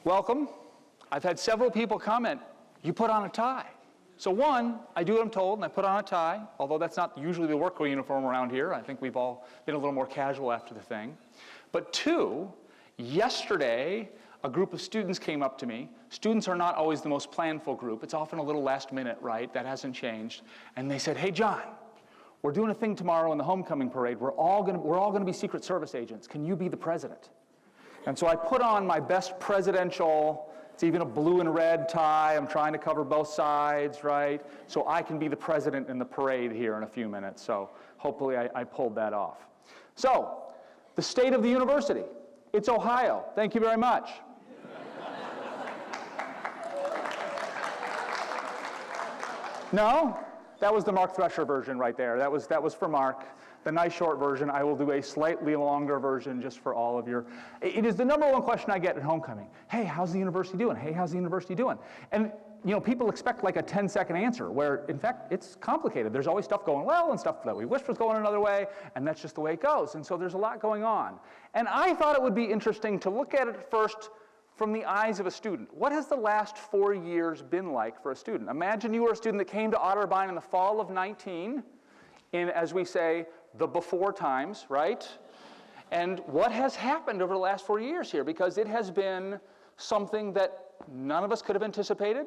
welcome. I've had several people comment, you put on a tie. So one, I do what I'm told, and I put on a tie, although that's not usually the work uniform around here. I think we've all been a little more casual after the thing. But two, yesterday, a group of students came up to me. Students are not always the most planful group. It's often a little last minute, right? That hasn't changed. And they said, hey, John, we're doing a thing tomorrow in the homecoming parade. We're all gonna be Secret Service agents. Can you be the president? And so I put on my best presidential, it's even a blue and red tie. I'm trying to cover both sides, right? So I can be the president in the parade here in a few minutes. So hopefully I pulled that off. So, the state of the university. It's Ohio. Thank you very much. No? That was the Mark Thresher version right there. That was for Mark. The nice short version. I will do a slightly longer version just for all of your... It is the number one question I get at homecoming. Hey, how's the university doing? Hey, how's the university doing? And people expect like a 10-second answer, where in fact it's complicated. There's always stuff going well and stuff that we wish was going another way, and that's just the way it goes. And so there's a lot going on. And I thought it would be interesting to look at it first from the eyes of a student. What has the last 4 years been like for a student? Imagine you were a student that came to Otterbein in the fall of 19, in, as we say, the before times, right? And what has happened over the last 4 years here? Because it has been something that none of us could have anticipated.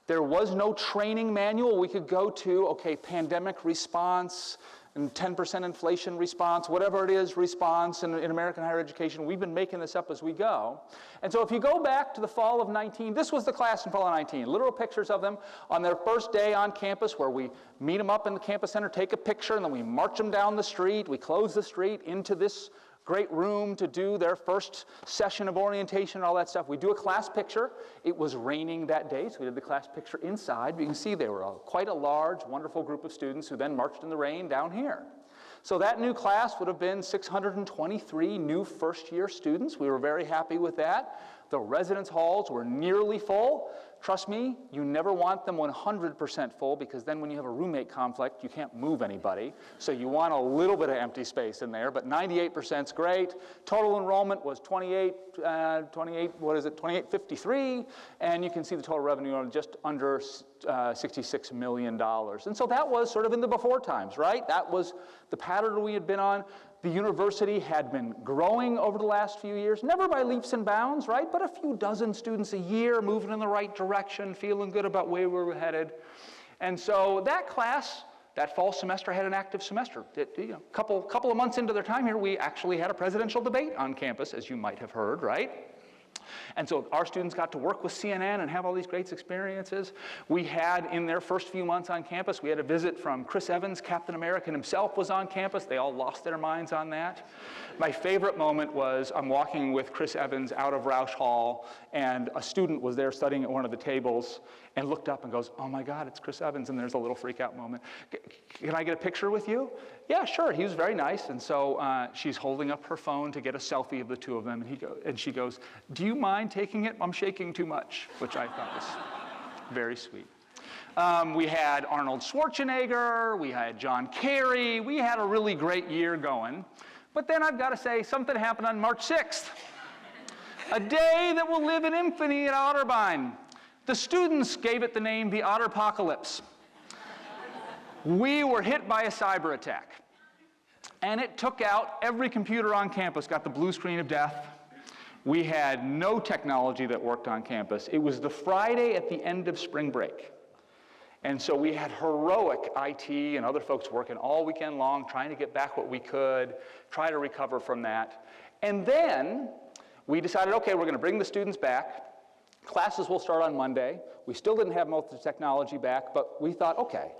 There was no training manual we could go to, okay, pandemic response, and 10% inflation response, whatever it is, response in American higher education. We've been making this up as we go. And so if you go back to the fall of 19, this was the class in fall of 19. Literal pictures of them on their first day on campus, where we meet them up in the campus center, take a picture, and then we march them down the street. We close the street into this great room to do their first session of orientation and all that stuff. We do a class picture. It was raining that day, so we did the class picture inside. You can see they were quite a large, wonderful group of students who then marched in the rain down here. So that new class would have been 623 new first-year students. We were very happy with that. The residence halls were nearly full. Trust me, you never want them 100% full, because then when you have a roommate conflict, you can't move anybody. So you want a little bit of empty space in there, but 98% is great. Total enrollment was 2853, and you can see the total revenue on just under $66 million. And so that was sort of in the before times, right? That was the pattern we had been on. The university had been growing over the last few years, never by leaps and bounds, right? But a few dozen students a year, moving in the right direction, feeling good about where we were headed. And so that class, that fall semester, had an active semester. Couple of months into their time here, we actually had a presidential debate on campus, as you might have heard, right? And so our students got to work with CNN and have all these great experiences. We had, in their first few months on campus, we had a visit from Chris Evans, Captain America himself was on campus. They all lost their minds on that. My favorite moment was I'm walking with Chris Evans out of Roush Hall, and a student was there studying at one of the tables and looked up and goes, oh my God, it's Chris Evans, and there's a little freak out moment. Can I get a picture with you? Yeah, sure, he was very nice. And so she's holding up her phone to get a selfie of the two of them, and she goes, do you mind taking it? I'm shaking too much, which I thought was very sweet. We had Arnold Schwarzenegger, we had John Kerry, we had a really great year going. But then I've got to say, something happened on March 6th, a day that will live in infamy at Otterbein. The students gave it the name the Otterpocalypse. We were hit by a cyber attack, and it took out every computer on campus, got the blue screen of death. We had no technology that worked on campus. It was the Friday at the end of spring break. And so we had heroic IT and other folks working all weekend long, trying to get back what we could, try to recover from that. And then we decided, okay, we're going to bring the students back. Classes will start on Monday. We still didn't have most of the technology back, but we thought, okay,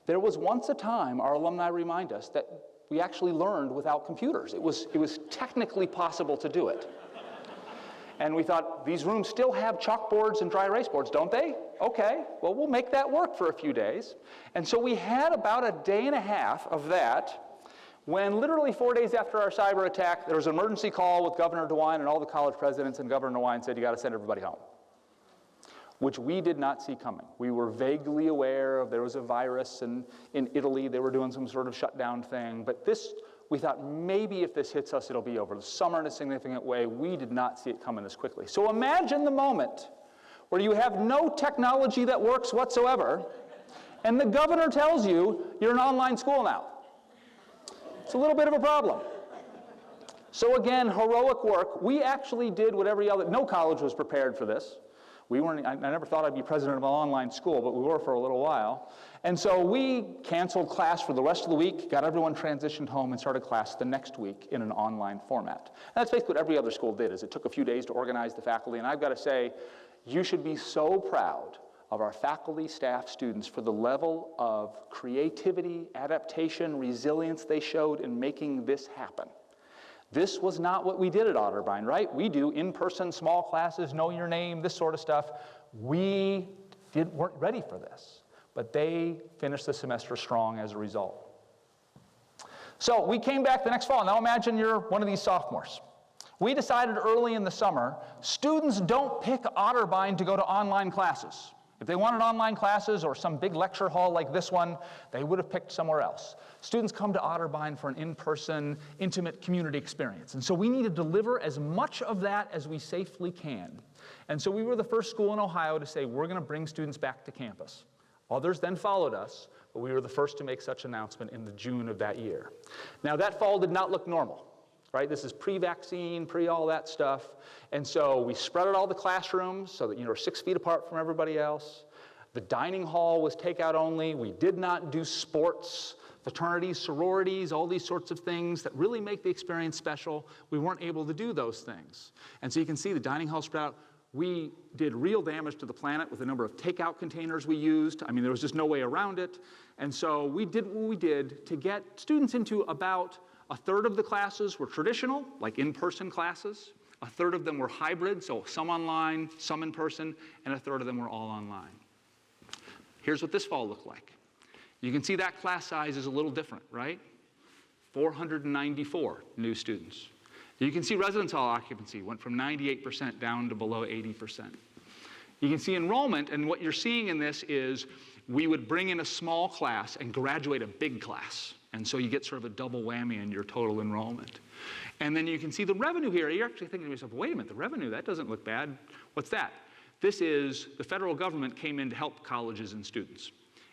there was once a time, our alumni remind us, that we actually learned without computers. It was technically possible to do it. And we thought, these rooms still have chalkboards and dry erase boards, don't they? Okay, well, we'll make that work for a few days. And so we had about a day and a half of that, when literally 4 days after our cyber attack, there was an emergency call with Governor DeWine and all the college presidents, and Governor DeWine said, you got to send everybody home, which we did not see coming. We were vaguely aware of there was a virus, and in Italy they were doing some sort of shutdown thing, but this We thought maybe if this hits us, it'll be over the summer in a significant way. We did not see it coming this quickly. So imagine the moment where you have no technology that works whatsoever, and the governor tells you you're an online school now. It's a little bit of a problem. So again, heroic work. We actually did what every other, no college was prepared for this. I never thought I'd be president of an online school, but we were for a little while. And so we canceled class for the rest of the week, got everyone transitioned home, and started class the next week in an online format. And that's basically what every other school did, is it took a few days to organize the faculty. And I've got to say, you should be so proud of our faculty, staff, students for the level of creativity, adaptation, resilience they showed in making this happen. This was not what we did at Otterbein, right? We do in-person small classes, know your name, this sort of stuff. We weren't ready for this, but they finished the semester strong as a result. So we came back the next fall. Now imagine you're one of these sophomores. We decided early in the summer, students don't pick Otterbein to go to online classes. If they wanted online classes or some big lecture hall like this one, they would have picked somewhere else. Students come to Otterbein for an in-person, intimate community experience. And so we need to deliver as much of that as we safely can. And so we were the first school in Ohio to say, we're going to bring students back to campus. Others then followed us, but we were the first to make such an announcement in the June of that year. Now that fall did not look normal. Right? This is pre-vaccine, pre-all that stuff. And so we spread out all the classrooms so that we're 6 feet apart from everybody else. The dining hall was takeout only. We did not do sports, fraternities, sororities, all these sorts of things that really make the experience special. We weren't able to do those things. And so you can see the dining hall spread out. We did real damage to the planet with the number of takeout containers we used. I mean, there was just no way around it. And so we did what we did to get students into about a third of the classes were traditional, like in-person classes. A third of them were hybrid, so some online, some in person, and a third of them were all online. Here's what this fall looked like. You can see that class size is a little different, right? 494 new students. You can see residence hall occupancy went from 98% down to below 80%. You can see enrollment, and what you're seeing in this is we would bring in a small class and graduate a big class. And so you get sort of a double whammy in your total enrollment. And then you can see the revenue here. You're actually thinking to yourself, wait a minute, the revenue, that doesn't look bad. What's that? This is the federal government came in to help colleges and students.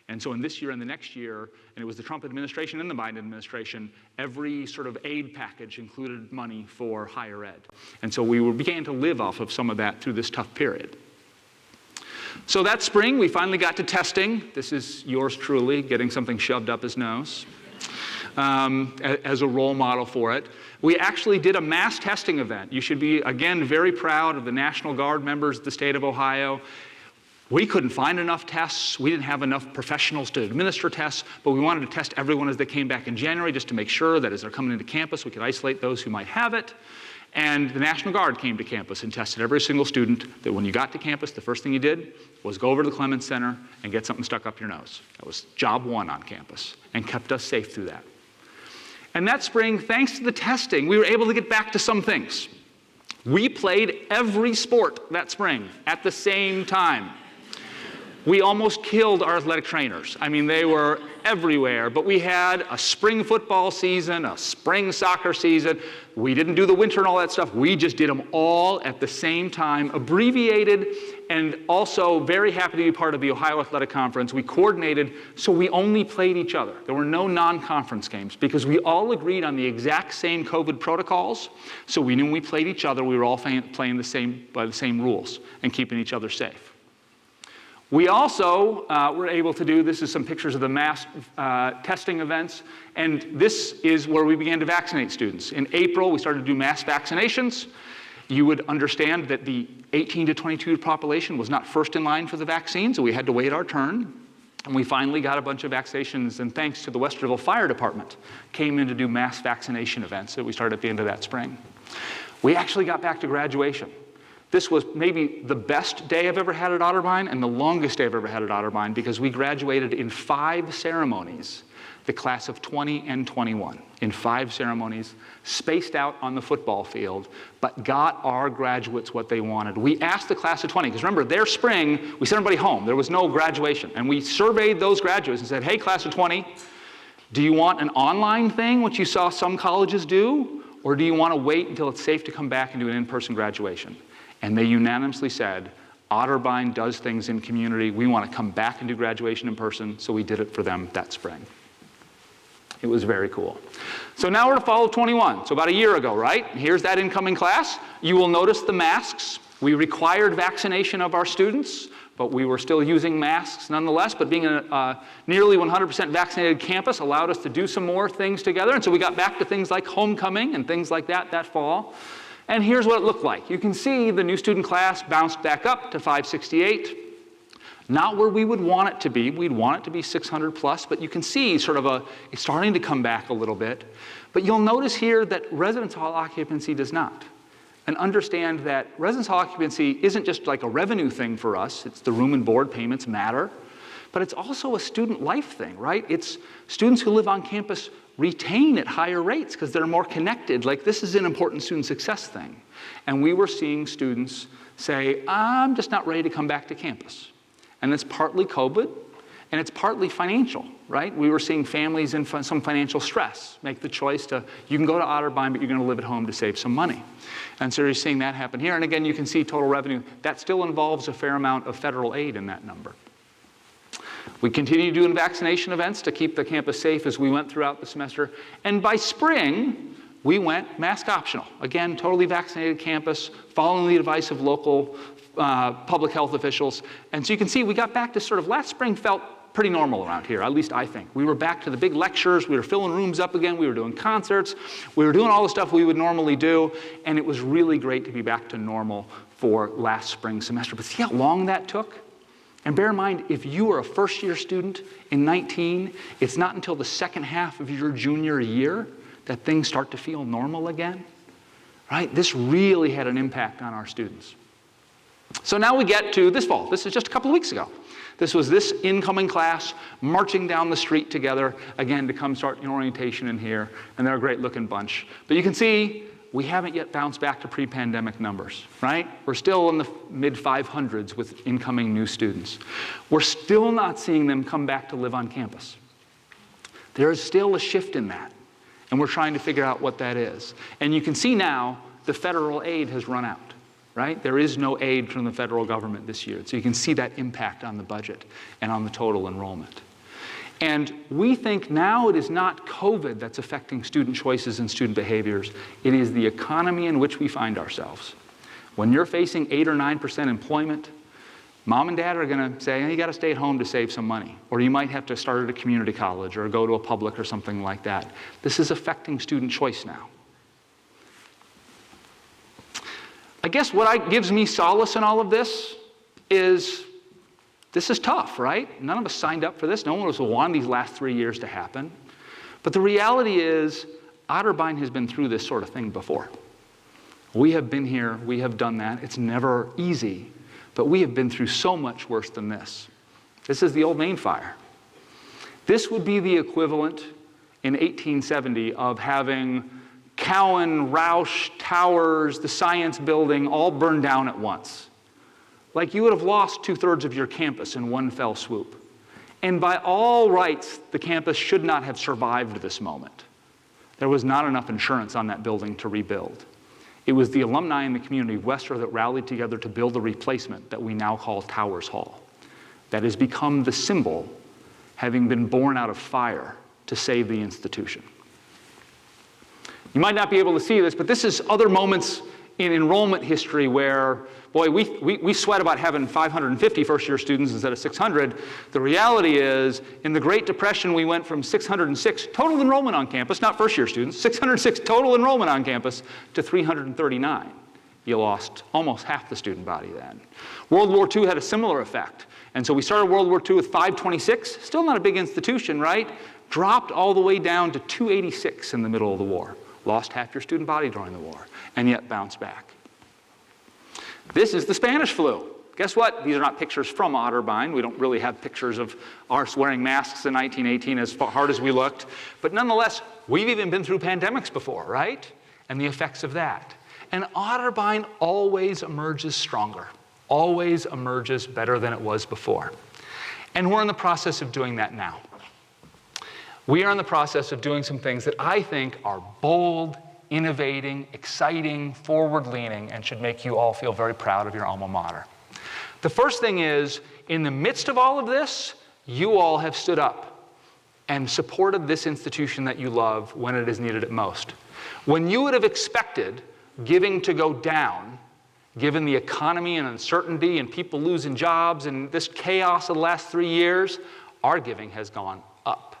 And so in this year and the next year, and it was the Trump administration and the Biden administration, every sort of aid package included money for higher ed. And so we began to live off of some of that through this tough period. So that spring, we finally got to testing. This is yours truly, getting something shoved up his nose. As a role model for it. We actually did a mass testing event. You should be, again, very proud of the National Guard members of the state of Ohio. We couldn't find enough tests. We didn't have enough professionals to administer tests, but we wanted to test everyone as they came back in January just to make sure that as they're coming into campus, we could isolate those who might have it. And the National Guard came to campus and tested every single student that when you got to campus, the first thing you did was go over to the Clemens Center and get something stuck up your nose. That was job one on campus and kept us safe through that. And that spring, thanks to the testing, we were able to get back to some things. We played every sport that spring at the same time. We almost killed our athletic trainers. I mean, they were everywhere, but we had a spring football season, a spring soccer season. We didn't do the winter and all that stuff. We just did them all at the same time, abbreviated, and also very happy to be part of the Ohio Athletic Conference. We coordinated, so we only played each other. There were no non-conference games because we all agreed on the exact same COVID protocols, so we knew when we played each other, we were all playing by the same rules and keeping each other safe. We also were able to do, this is some pictures of the mass testing events, and this is where we began to vaccinate students. In April, we started to do mass vaccinations. You would understand that the 18 to 22 population was not first in line for the vaccine, so we had to wait our turn. And we finally got a bunch of vaccinations, and thanks to the Westerville Fire Department, came in to do mass vaccination events that we started at the end of that spring. We actually got back to graduation. This was maybe the best day I've ever had at Otterbein and the longest day I've ever had at Otterbein because we graduated in 5 ceremonies, the class of 20 and 21, in 5 ceremonies, spaced out on the football field, but got our graduates what they wanted. We asked the class of 20, because remember, their spring, we sent everybody home. There was no graduation. And we surveyed those graduates and said, hey, class of 20, Do you want an online thing, which you saw some colleges do, or do you want to wait until it's safe to come back and do an in-person graduation? And they unanimously said, Otterbein does things in community. We want to come back and do graduation in person, so we did it for them that spring. It was very cool. So now we're to fall of 21, so about a year ago, right? Here's that incoming class. You will notice the masks. We required vaccination of our students, but we were still using masks nonetheless. But being a nearly 100% vaccinated campus allowed us to do some more things together. And so we got back to things like homecoming and things like that fall. And here's what it looked like. You can see the new student class bounced back up to 568. Not where we would want it to be. We'd want it to be 600 plus, but you can see sort of it's starting to come back a little bit. But you'll notice here that residence hall occupancy does not. And understand that residence hall occupancy isn't just like a revenue thing for us. It's the room and board payments matter. But it's also a student life thing, right? It's students who live on campus retain at higher rates because they're more connected. Like, this is an important student success thing. And we were seeing students say, I'm just not ready to come back to campus. And it's partly COVID, and it's partly financial, right? We were seeing families in some financial stress make the choice to, you can go to Otterbein, but you're going to live at home to save some money. And so you're seeing that happen here. And again, you can see total revenue. That still involves a fair amount of federal aid in that number. We continue doing vaccination events to keep the campus safe as we went throughout the semester. And by spring, we went mask optional. Again, totally vaccinated campus, following the advice of local public health officials. And so you can see we got back to sort of last spring felt pretty normal around here, at least I think. We were back to the big lectures, we were filling rooms up again, we were doing concerts, we were doing all the stuff we would normally do, and it was really great to be back to normal for last spring semester. But see how long that took? And bear in mind, if you were a first-year student in 19, it's not until the second half of your junior year that things start to feel normal again, right? This really had an impact on our students. So now we get to this fall. This is just a couple of weeks ago. This was this incoming class marching down the street together, again, to come start an orientation in here, and they're a great-looking bunch. But you can see we haven't yet bounced back to pre-pandemic numbers, right? We're still in the mid-500s with incoming new students. We're still not seeing them come back to live on campus. There is still a shift in that, and we're trying to figure out what that is. And you can see now the federal aid has run out. Right? There is no aid from the federal government this year. So you can see that impact on the budget and on the total enrollment. And we think now it is not COVID that's affecting student choices and student behaviors. It is the economy in which we find ourselves. When you're facing 8 or 9% employment, mom and dad are going to say, hey, you got to stay at home to save some money. Or you might have to start at a community college or go to a public or something like that. This is affecting student choice now. I guess what gives me solace in all of this is tough, right? None of us signed up for this. No one was wanting these last 3 years to happen. But the reality is Otterbein has been through this sort of thing before. We have been here. We have done that. It's never easy. But we have been through so much worse than this. This is the old Maine fire. This would be the equivalent in 1870 of having Cowan, Roush, Towers, the Science Building all burned down at once. Like you would have lost 2/3 of your campus in one fell swoop. And by all rights, the campus should not have survived this moment. There was not enough insurance on that building to rebuild. It was the alumni in the community of Westro that rallied together to build a replacement that we now call Towers Hall. That has become the symbol, having been born out of fire to save the institution. You might not be able to see this, but this is other moments in enrollment history where, boy, we sweat about having 550 first-year students instead of 600. The reality is, in the Great Depression, we went from 606 total enrollment on campus, not first-year students, 606 total enrollment on campus to 339. You lost almost half the student body then. World War II had a similar effect. And so we started World War II with 526, still not a big institution, right? Dropped all the way down to 286 in the middle of the war. Lost half your student body during the war, and yet bounced back. This is the Spanish flu. Guess what? These are not pictures from Otterbein. We don't really have pictures of us wearing masks in 1918 as hard as we looked. But nonetheless, we've even been through pandemics before, right? And the effects of that. And Otterbein always emerges stronger, always emerges better than it was before. And we're in the process of doing that now. We are in the process of doing some things that I think are bold, innovating, exciting, forward-leaning, and should make you all feel very proud of your alma mater. The first thing is, in the midst of all of this, you all have stood up and supported this institution that you love when it is needed at most. When you would have expected giving to go down, given the economy and uncertainty and people losing jobs and this chaos of the last 3 years, our giving has gone up.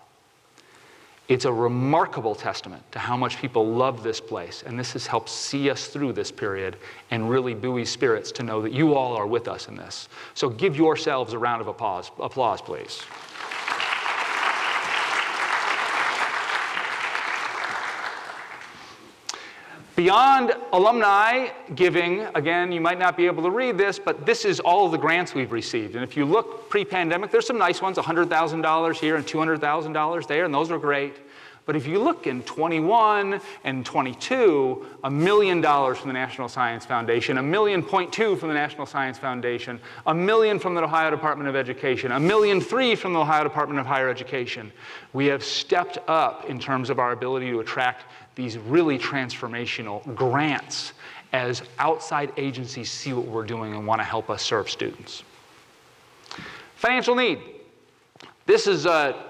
It's a remarkable testament to how much people love this place, and this has helped see us through this period and really buoy spirits to know that you all are with us in this. So give yourselves a round of applause, please. Beyond alumni giving, again, you might not be able to read this, but this is all of the grants we've received. And if you look pre-pandemic, there's some nice ones, $100,000 here and $200,000 there, and those are great. But if you look in 21 and 22, $1 million from the National Science Foundation, $1.2 million from the National Science Foundation, $1 million from the Ohio Department of Education, $1.3 million from the Ohio Department of Higher Education. We have stepped up in terms of our ability to attract these really transformational grants as outside agencies see what we're doing and want to help us serve students. Financial need. This is a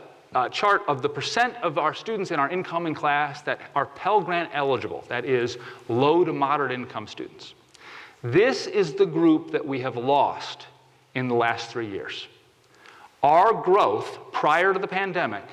chart of the percent of our students in our incoming class that are Pell Grant eligible, that is, low to moderate income students. This is the group that we have lost in the last 3 years. Our growth prior to the pandemic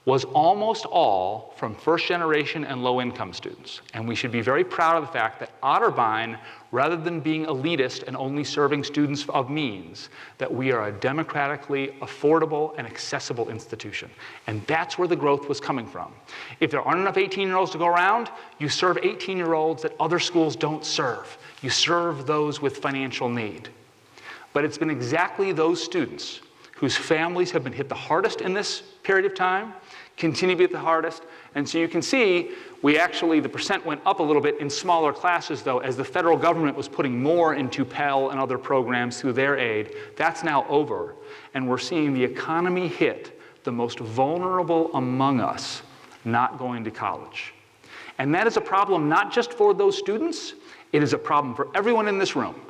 was almost all from first-generation and low-income students. And we should be very proud of the fact that Otterbein, rather than being elitist and only serving students of means, that we are a democratically affordable and accessible institution. And that's where the growth was coming from. If there aren't enough 18-year-olds to go around, you serve 18-year-olds that other schools don't serve. You serve those with financial need. But it's been exactly those students whose families have been hit the hardest in this period of time, continue to be hit the hardest. And so you can see, the percent went up a little bit in smaller classes, though, as the federal government was putting more into Pell and other programs through their aid. That's now over. And we're seeing the economy hit the most vulnerable among us not going to college. And that is a problem not just for those students, it is a problem for everyone in this room.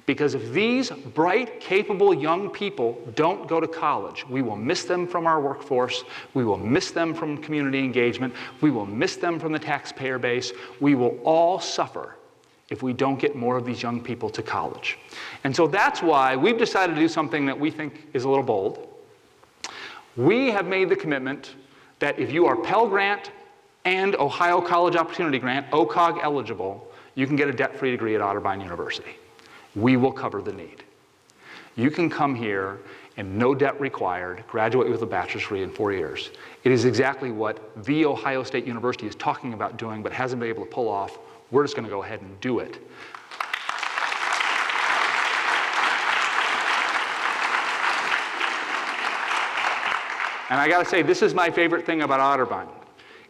Because if these bright, capable young people don't go to college, we will miss them from our workforce, we will miss them from community engagement, we will miss them from the taxpayer base, we will all suffer if we don't get more of these young people to college. And so that's why we've decided to do something that we think is a little bold. We have made the commitment that if you are Pell Grant and Ohio College Opportunity Grant, OCOG eligible, you can get a debt-free degree at Otterbein University. We will cover the need. You can come here and no debt required, graduate with a bachelor's degree in 4 years. It is exactly what The Ohio State University is talking about doing but hasn't been able to pull off. We're just going to go ahead and do it. And I got to say, this is my favorite thing about Otterbein.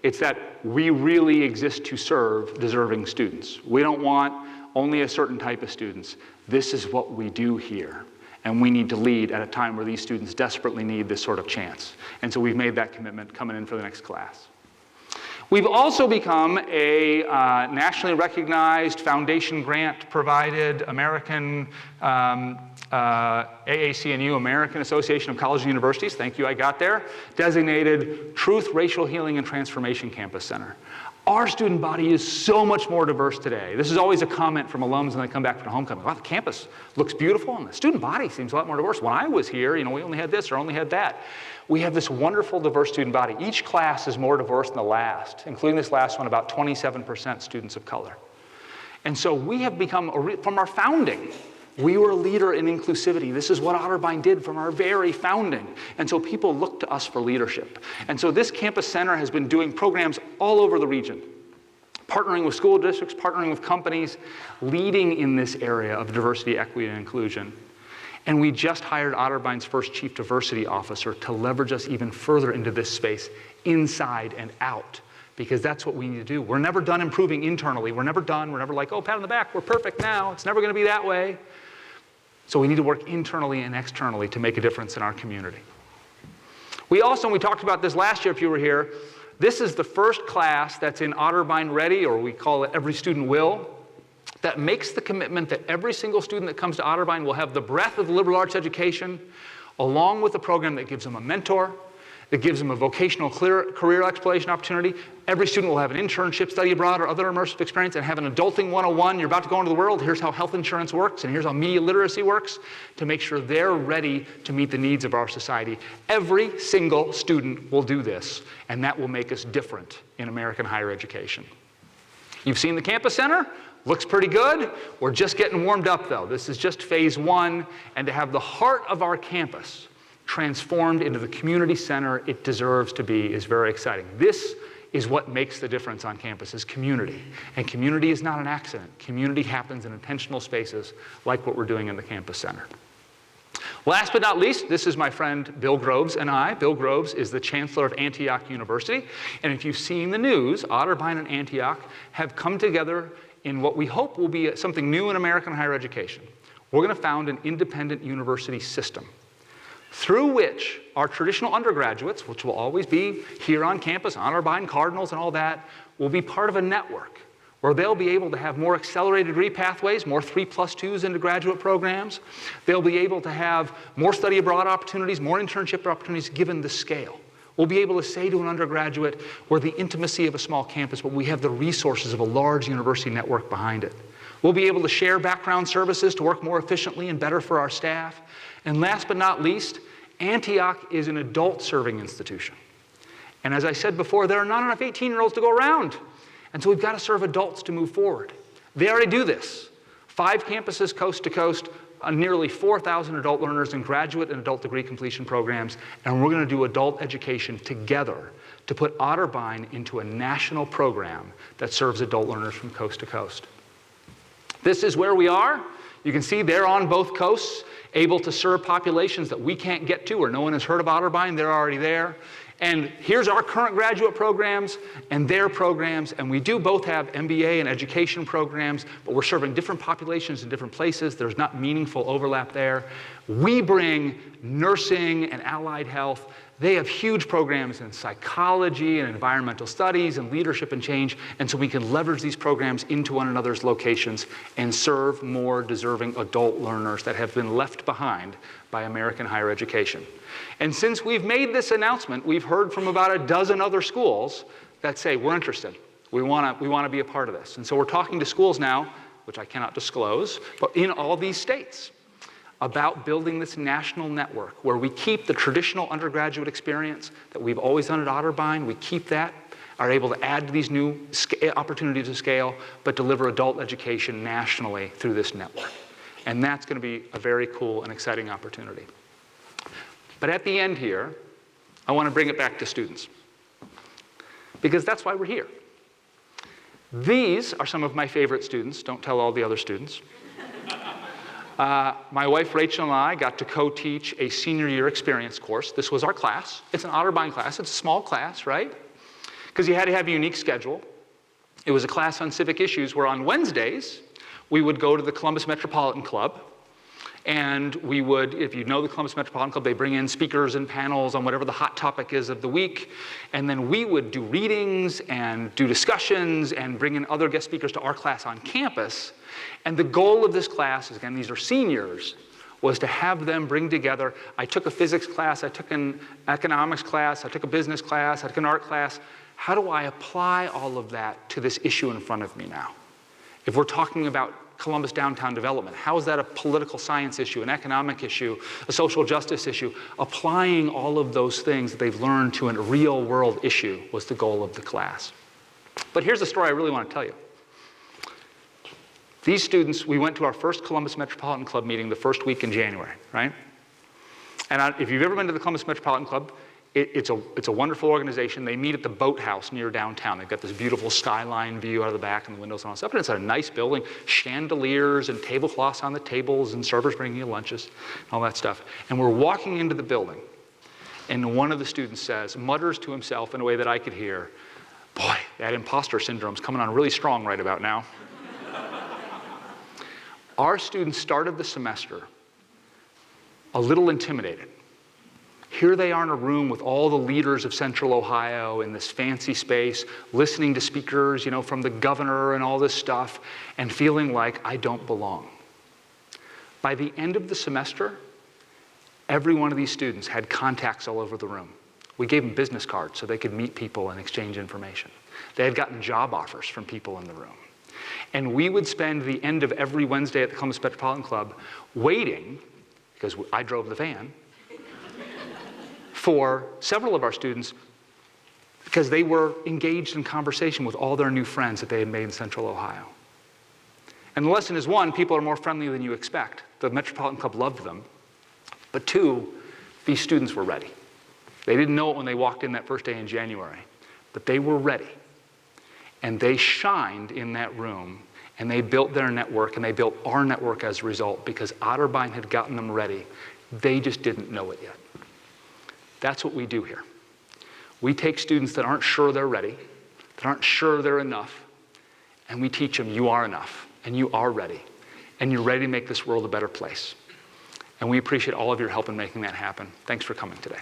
It's that we really exist to serve deserving students. We don't want only a certain type of students. This is what we do here. And we need to lead at a time where these students desperately need this sort of chance. And so we've made that commitment coming in for the next class. We've also become a nationally recognized foundation grant provided American AAC&U, American Association of Colleges and Universities, thank you, I got there, designated Truth, Racial Healing, and Transformation Campus Center. Our student body is so much more diverse today. This is always a comment from alums when they come back from homecoming. Wow, the campus looks beautiful, and the student body seems a lot more diverse. When I was here, we only had this or only had that. We have this wonderful, diverse student body. Each class is more diverse than the last, including this last one, about 27% students of color. And so we have become, from our founding, we were a leader in inclusivity. This is what Otterbein did from our very founding. And so people look to us for leadership. And so this campus center has been doing programs all over the region, partnering with school districts, partnering with companies, leading in this area of diversity, equity, and inclusion. And we just hired Otterbein's first chief diversity officer to leverage us even further into this space, inside and out, because that's what we need to do. We're never done improving internally. We're never done. We're never like, oh, pat on the back, we're perfect now. It's never going to be that way. So we need to work internally and externally to make a difference in our community. We talked about this last year if you were here, this is the first class that's in Otterbein Ready, or we call it Every Student Will, that makes the commitment that every single student that comes to Otterbein will have the breadth of the liberal arts education, along with a program that gives them a mentor, that gives them a vocational career exploration opportunity. Every student will have an internship, study abroad, or other immersive experience, and have an adulting 101. You're about to go into the world. Here's how health insurance works, and here's how media literacy works, to make sure they're ready to meet the needs of our society. Every single student will do this, and that will make us different in American higher education. You've seen the Campus Center. Looks pretty good. We're just getting warmed up, though. This is just phase one, and to have the heart of our campus transformed into the community center it deserves to be is very exciting. This is what makes the difference on campus, is community. And community is not an accident. Community happens in intentional spaces like what we're doing in the Campus Center. Last but not least, this is my friend Bill Groves and I. Bill Groves is the chancellor of Antioch University. And if you've seen the news, Otterbein and Antioch have come together in what we hope will be something new in American higher education. We're going to found an independent university system through which our traditional undergraduates, which will always be here on campus, Otterbein, Cardinals, and all that, will be part of a network where they'll be able to have more accelerated degree pathways, more 3+2s into graduate programs. They'll be able to have more study abroad opportunities, more internship opportunities given the scale. We'll be able to say to an undergraduate, we're the intimacy of a small campus, but we have the resources of a large university network behind it. We'll be able to share background services to work more efficiently and better for our staff. And last but not least, Antioch is an adult-serving institution. And as I said before, there are not enough 18-year-olds to go around. And so we've got to serve adults to move forward. They already do this. 5 campuses coast to coast, nearly 4,000 adult learners in graduate and adult degree completion programs, and we're going to do adult education together to put Otterbein into a national program that serves adult learners from coast to coast. This is where we are. You can see they're on both coasts, able to serve populations that we can't get to or no one has heard of Otterbein. They're already there. And here's our current graduate programs and their programs, and we do both have MBA and education programs, but we're serving different populations in different places. There's not meaningful overlap there. We bring nursing and allied health. They have huge programs in psychology and environmental studies and leadership and change, and so we can leverage these programs into one another's locations and serve more deserving adult learners that have been left behind by American higher education. And since we've made this announcement, we've heard from about a dozen other schools that say, we're interested. We want to be a part of this. And so we're talking to schools now, which I cannot disclose, but in all these states, about building this national network where we keep the traditional undergraduate experience that we've always done at Otterbein. We keep that, are able to add to these new opportunities to scale, but deliver adult education nationally through this network. And that's going to be a very cool and exciting opportunity. But at the end here, I want to bring it back to students, because that's why we're here. These are some of my favorite students. Don't tell all the other students. My wife Rachel and I got to co-teach a senior year experience course. This was our class. It's an Otterbein class. It's a small class, right? Because you had to have a unique schedule. It was a class on civic issues where on Wednesdays, we would go to the Columbus Metropolitan Club. And we would, if you know the Columbus Metropolitan Club, they bring in speakers and panels on whatever the hot topic is of the week. And then we would do readings and do discussions and bring in other guest speakers to our class on campus. And the goal of this class, again, these are seniors, was to have them bring together. I took a physics class, I took an economics class, I took a business class, I took an art class. How do I apply all of that to this issue in front of me now? If we're talking about Columbus downtown development, how is that a political science issue, an economic issue, a social justice issue? Applying all of those things that they've learned to a real world issue was the goal of the class. But here's the story I really want to tell you. These students, we went to our first Columbus Metropolitan Club meeting the first week in January, right? And if you've ever been to the Columbus Metropolitan Club, it's a wonderful organization. They meet at the Boathouse near downtown. They've got this beautiful skyline view out of the back and the windows and all that stuff. And it's a nice building, chandeliers and tablecloths on the tables and servers bringing you lunches and all that stuff. And we're walking into the building, and one of the students mutters to himself in a way that I could hear, boy, that imposter syndrome's coming on really strong right about now. Our students started the semester a little intimidated. Here they are in a room with all the leaders of Central Ohio in this fancy space, listening to speakers, from the governor and all this stuff, and feeling like I don't belong. By the end of the semester, every one of these students had contacts all over the room. We gave them business cards so they could meet people and exchange information. They had gotten job offers from people in the room. And we would spend the end of every Wednesday at the Columbus Metropolitan Club waiting, because I drove the van, for several of our students, because they were engaged in conversation with all their new friends that they had made in Central Ohio. And the lesson is, one, people are more friendly than you expect. The Metropolitan Club loved them. But two, these students were ready. They didn't know it when they walked in that first day in January, but they were ready. And they shined in that room, and they built their network, and they built our network as a result, because Otterbein had gotten them ready. They just didn't know it yet. That's what we do here. We take students that aren't sure they're ready, that aren't sure they're enough, and we teach them you are enough, and you are ready, and you're ready to make this world a better place. And we appreciate all of your help in making that happen. Thanks for coming today.